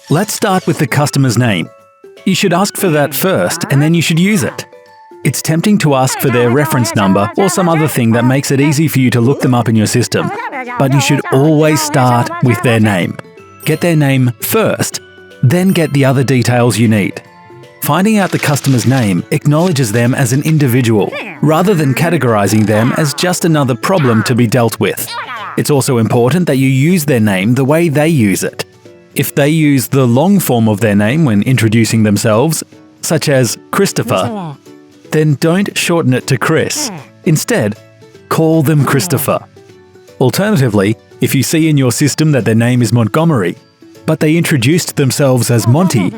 Let's start with the customer's name. You should ask for that first, and then you should use it. It's tempting to ask for their reference number or some other thing that makes it easy for you to look them up in your system. But you should always start with their name. Get their name first, then get the other details you need. Finding out the customer's name acknowledges them as an individual, rather than categorizing them as just another problem to be dealt with. It's also important that you use their name the way they use it. If they use the long form of their name when introducing themselves, such as Christopher, then don't shorten it to Chris. Instead, call them Christopher. Alternatively, if you see in your system that their name is Montgomery, but they introduced themselves as Monty,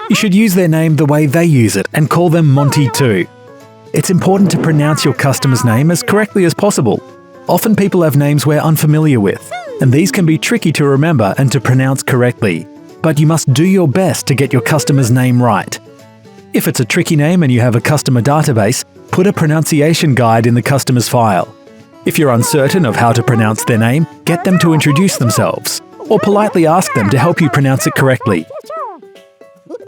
you should use their name the way they use it and call them Monty too. It's important to pronounce your customer's name as correctly as possible. Often people have names we're unfamiliar with, and these can be tricky to remember and to pronounce correctly. But you must do your best to get your customer's name right. If it's a tricky name and you have a customer database, put a pronunciation guide in the customer's file. If you're uncertain of how to pronounce their name, get them to introduce themselves, or politely ask them to help you pronounce it correctly.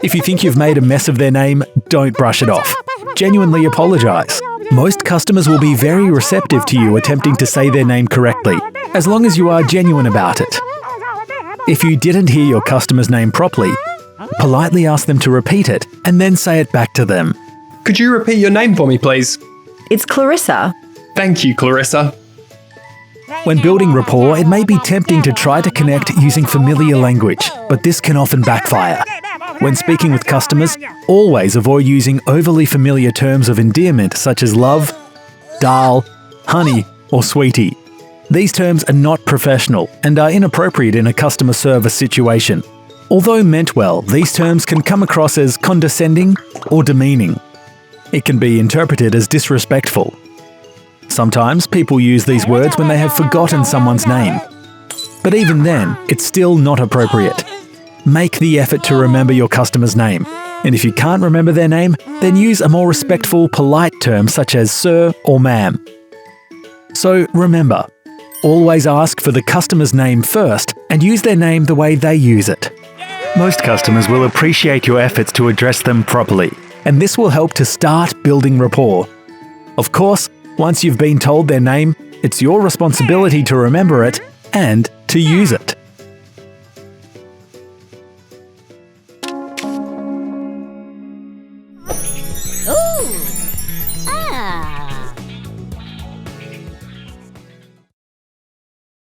If you think you've made a mess of their name, don't brush it off. Genuinely apologize. Most customers will be very receptive to you attempting to say their name correctly, as long as you are genuine about it. If you didn't hear your customer's name properly, politely ask them to repeat it and then say it back to them. Could you repeat your name for me, please? It's Clarissa. Thank you, Clarissa. When building rapport, it may be tempting to try to connect using familiar language, but this can often backfire. When speaking with customers, always avoid using overly familiar terms of endearment such as love, darl, honey, or sweetie. These terms are not professional and are inappropriate in a customer service situation. Although meant well, these terms can come across as condescending or demeaning. It can be interpreted as disrespectful. Sometimes people use these words when they have forgotten someone's name. But even then, it's still not appropriate. Make the effort to remember your customer's name. And if you can't remember their name, then use a more respectful, polite term such as sir or ma'am. So remember, always ask for the customer's name first and use their name the way they use it. Most customers will appreciate your efforts to address them properly, and this will help to start building rapport. Of course, once you've been told their name, it's your responsibility to remember it and to use it.